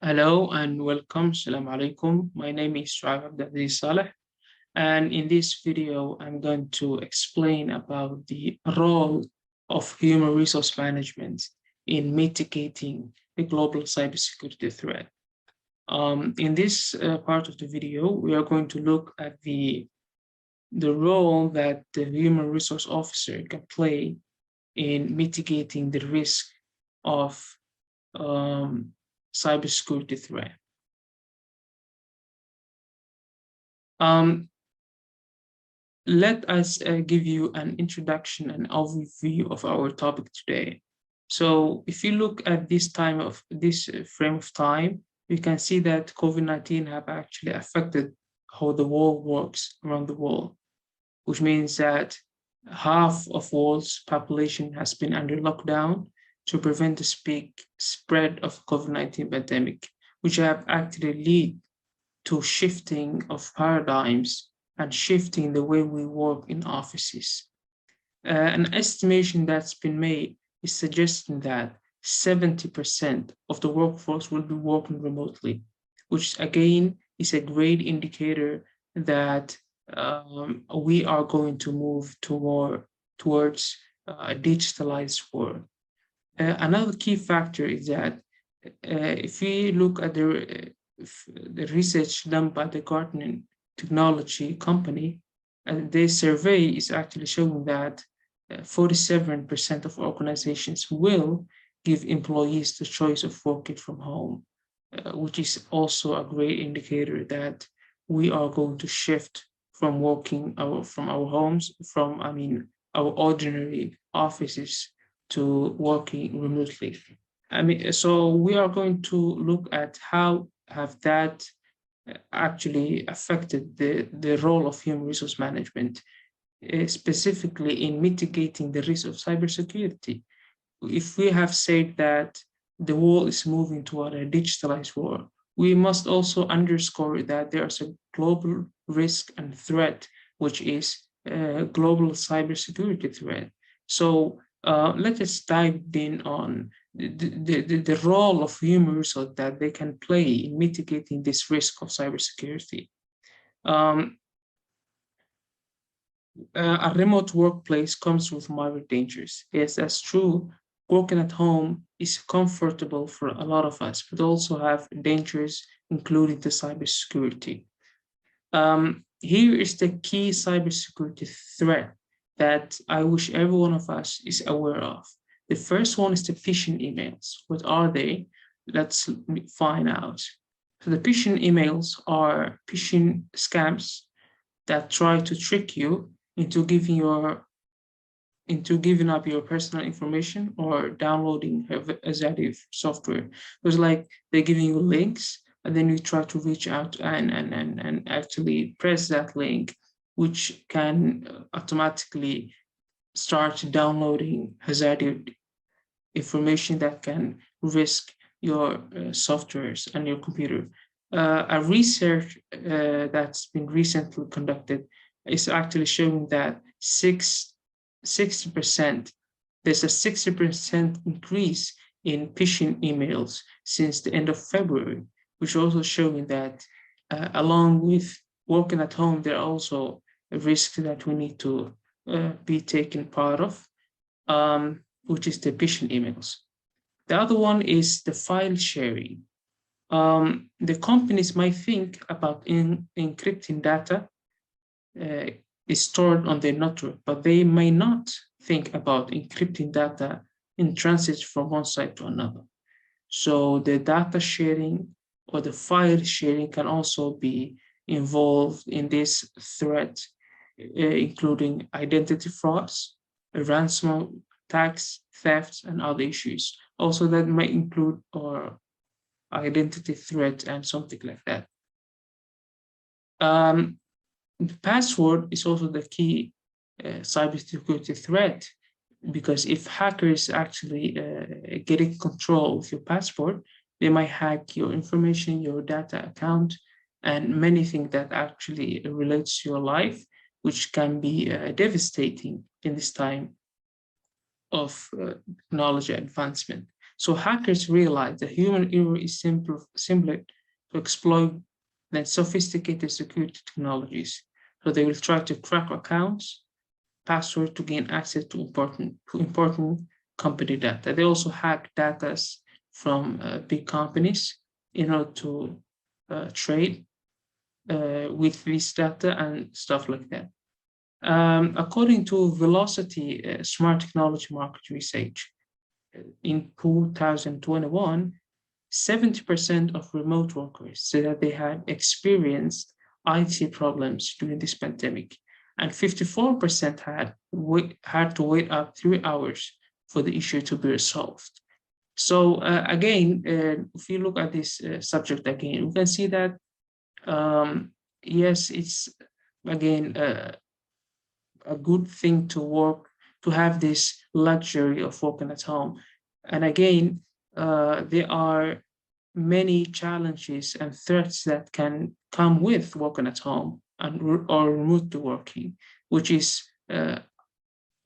Hello and welcome. Assalamu alaikum. My name is Shuaib Abdulaziz Saleh, and in this video, I'm going to explain about the role of human resource management in mitigating the global cybersecurity threat. In this part of the video, we are going to look at the role that the human resource officer can play in mitigating the risk of cybersecurity threat. Let us give you an introduction and overview of our topic today. So if you look at this frame of time, you can see that COVID-19 have actually affected how the world works around the world, which means that half of world's population has been under lockdown to prevent the spread of COVID-19 pandemic, which have actually led to shifting of paradigms and shifting the way we work in offices. An estimation that's been made is suggesting that 70% of the workforce will be working remotely, which again is a great indicator that we are going to move towards a digitalized world. Another key factor is that if we look at the research done by the Gartner Technology Company, and their survey is actually showing that 47% of organizations will give employees the choice of working from home, which is also a great indicator that we are going to shift from from our homes, our ordinary offices to working remotely. So we are going to look at how have that actually affected the role of human resource management, specifically in mitigating the risk of cybersecurity. If we have said that the world is moving toward a digitalized world, we must also underscore that there's a global risk and threat, which is a global cybersecurity threat. So let us dive in on the role of human resource that they can play in mitigating this risk of cybersecurity. A remote workplace comes with moderate dangers. Yes, that's true. Working at home is comfortable for a lot of us, but also have dangers, including the cybersecurity. Here is the key cybersecurity threat that I wish every one of us is aware of. The first one is the phishing emails. What are they? Let's find out. So the phishing emails are phishing scams that try to trick you into giving up your personal information or downloading hazardous software. It's like they're giving you links, and then you try to reach out and actually press that link, which can automatically start downloading hazardous information that can risk your softwares and your computer. A research that's been recently conducted is actually showing that 60%, there's a 60% increase in phishing emails since the end of February, which also showing that along with working at home, there are also risks that we need to be taken part of, which is the phishing emails. The other one is the file sharing. The companies might think about encrypting data is stored on their network, but they may not think about encrypting data in transit from one site to another. So the data sharing or the file sharing can also be involved in this threat, including identity frauds, ransom attacks, thefts, and other issues. Also, that might include or identity threat and something like that. The password is also the key cybersecurity threat, because if hackers actually get in control of your password, they might hack your information, your data account, and many things that actually relates to your life, which can be devastating in this time of technology advancement. So hackers realize that human error is simpler to exploit than sophisticated security technologies. So they will try to crack accounts, password to gain access to important company data. They also hack data from big companies in order to trade with this data and stuff like that. According to Velocity Smart Technology Market Research, in 2021, 70% of remote workers said that they had experienced IT problems during this pandemic, and 54% had to wait up 3 hours for the issue to be resolved. So again, if you look at this subject again, we can see that yes, it's again a good thing to have this luxury of working at home. And again, there are many challenges and threats that can come with working at home or remote working, which is the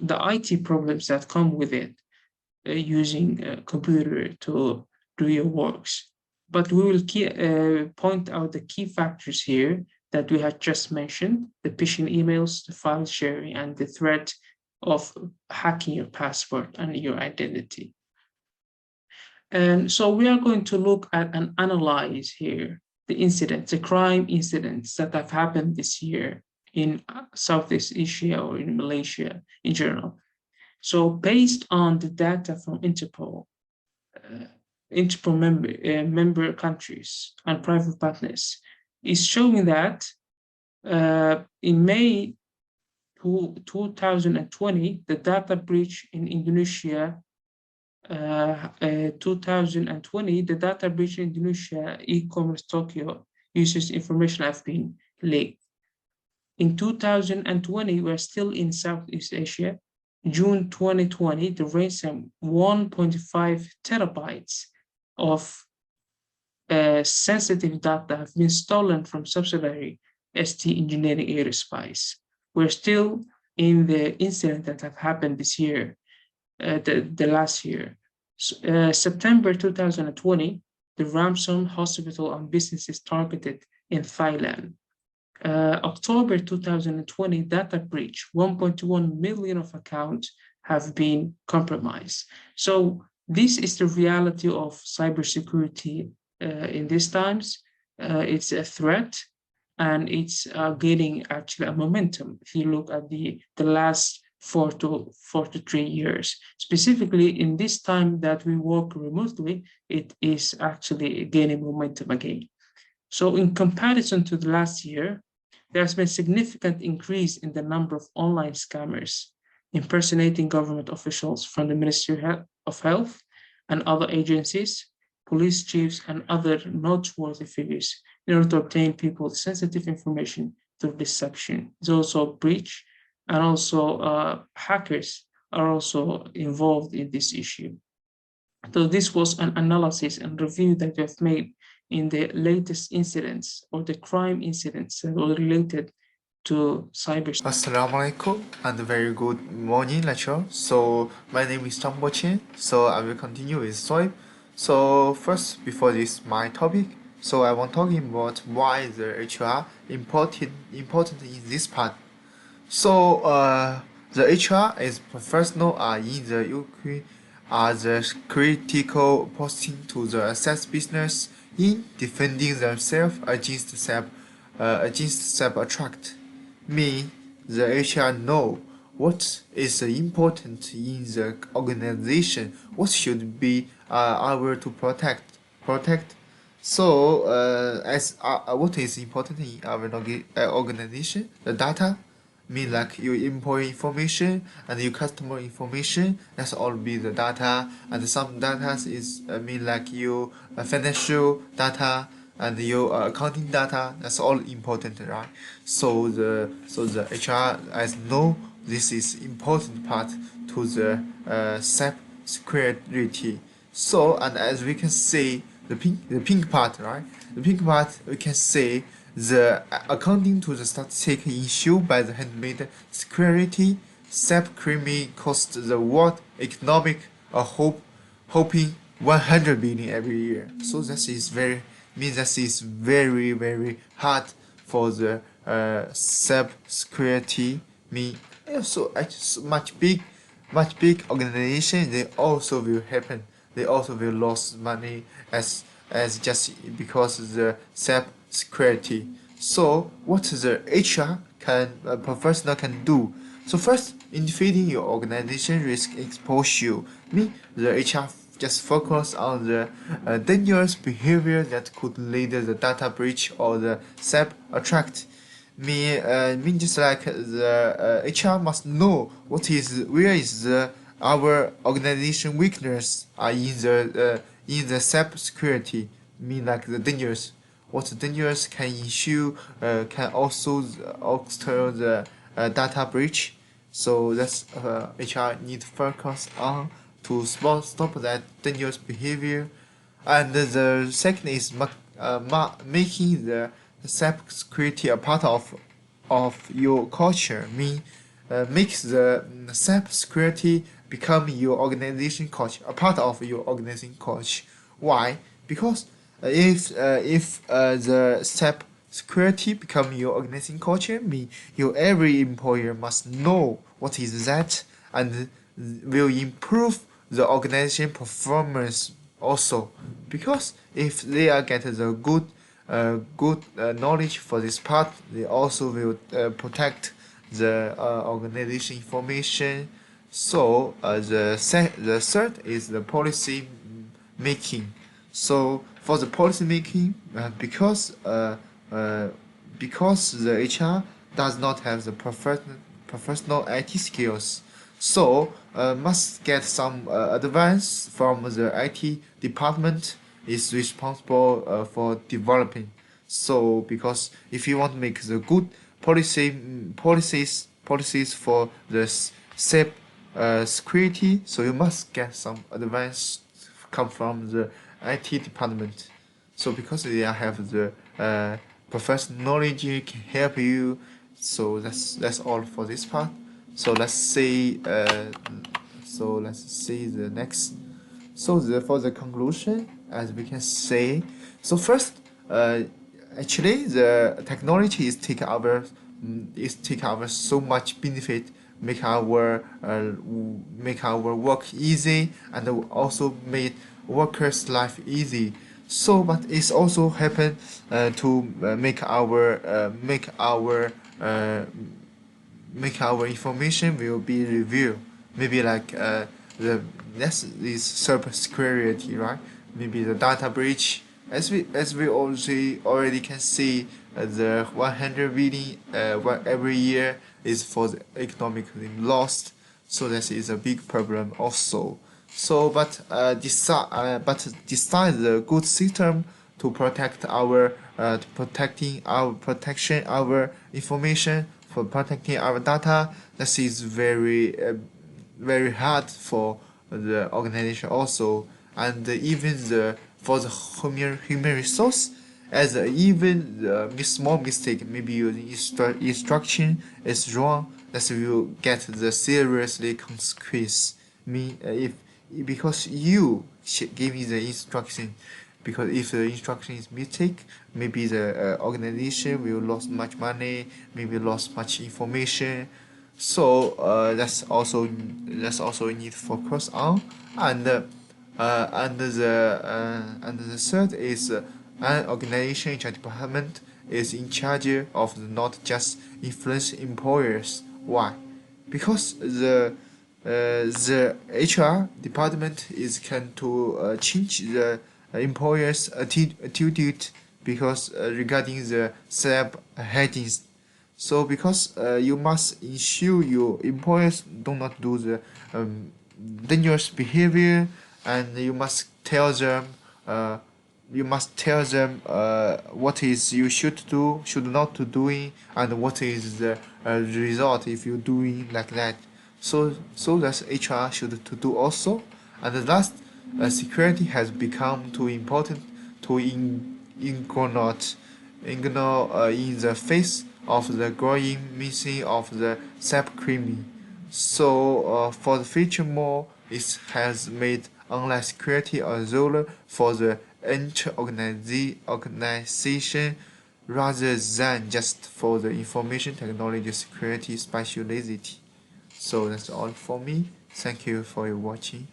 IT problems that come with it, using a computer to do your works. But we will point out the key factors here that we had just mentioned: the phishing emails, the file sharing, and the threat of hacking your password and your identity. And so we are going to look at and analyze here the incidents, the crime incidents that have happened this year in Southeast Asia or in Malaysia in general. So based on the data from Interpol, member countries and private partners, is showing that in May 2020, the data breach in Indonesia, 2020, the data breach in Indonesia e-commerce Tokyo users' information have been leaked. In 2020, we're still in Southeast Asia. June 2020, the ransom 1.5 terabytes of sensitive data have been stolen from subsidiary ST Engineering Aerospace. We're still in the incident that have happened this year, the last year. September 2020, the ransom hospital and businesses targeted in Thailand. October 2020, data breach, 1.1 million of accounts have been compromised. So this is the reality of cybersecurity in these times. It's a threat, and it's gaining actually a momentum if you look at the last 4 to 3 years. Specifically in this time that we work remotely, it is actually gaining momentum again. So in comparison to the last year, there has been a significant increase in the number of online scammers impersonating government officials from the Ministry of Health and other agencies, police chiefs, and other noteworthy figures in order to obtain people's sensitive information through deception. There's also a breach, and also hackers are also involved in this issue. So this was an analysis and review that we have made in the latest incidents or the crime incidents that were related to cybersecurity. Assalamualaikum and very good morning, lecturer. So my name is Zhang Boqin. So I will continue with SOIP. So first, before this my topic, so I want talking about why the HR important in this part. So the HR is professional in the UK are the critical posting to the access business in defending themselves against cyber attack. Me, the HR know what is important in the organization, what should be our to protect. So as what is important in our organization, the data, mean like your employee information and your customer information, that's all be the data, and some data is mean like your financial data and your accounting data, that's all important, right? So the HR as know this is important part to the security. So, and as we can see the pink part, right? The pink part we can say the according to the statistic issued by the handmade security, cybercrime cost the world economic hoping 100 billion every year. So that is very means that is very hard for the cyber security. So much big organization, they also will happen. They also will lose money as just because the cyber security. So what the HR can professional can do? So first, in defeating your organization risk exposure, the HR just focus on the dangerous behavior that could lead to the data breach or the cyber attack. Mean just like the HR must know where is the our organization weakness are in the cyber security. Mean like the dangers. What the dangers can issue can also alter the data breach. So that's HR need to focus on to stop that dangerous behavior. And the second is making the cybersecurity a part of your culture. Makes the cybersecurity become your organization culture, a part of your organization culture. Why? Because if the cybersecurity become your organization culture, your every employer must know what is that and will improve the organization performance also. Because if they are get the good knowledge for this part, they also will protect the organization information. So the third is the policy making. So for the policy making, because the HR does not have the professional IT skills, so must get some advice from the IT department is responsible for developing. So because if you want to make the good policies for the safe security, so you must get some advice come from the IT department. So because they have the professional knowledge can help you. So that's all for this part. So let's see the next. So for the conclusion, as we can say, so first, actually the technology is take our so much benefit, make our work easy and also made workers' life easy. So, but it's also happen to make our information will be revealed. Maybe like the this is cyber security, right? Maybe the data breach. As we already can see, the 100 billion every year is for the economically lost. So that is a big problem also. So, but decide the good system to protect our protection our information for protecting our data. That is very hard for the organization also, and even the for the human resource, as even the small mistake, maybe using instruction is wrong, that will get the seriously consequence. If because you give me the instruction, because if the instruction is mistake, maybe the organization will lose much money, maybe lost much information. So that's also need to focus on. And the third is an organization HR department is in charge of not just influence employers. Why? Because the HR department is can to change the employers' attitude because regarding the SAP headings. So because you must ensure your employers do not do the dangerous behavior, and uh, you must tell them what is you should do, should not to doing, and what is the result if you doing like that. So that's HR should to do also. And the last, security has become too important to ignore in the face of the growing missing of the cybercrime. So for the future more, it has made online security as role for the entire organization rather than just for the information technology security specialty. So that's all for me. Thank you for your watching.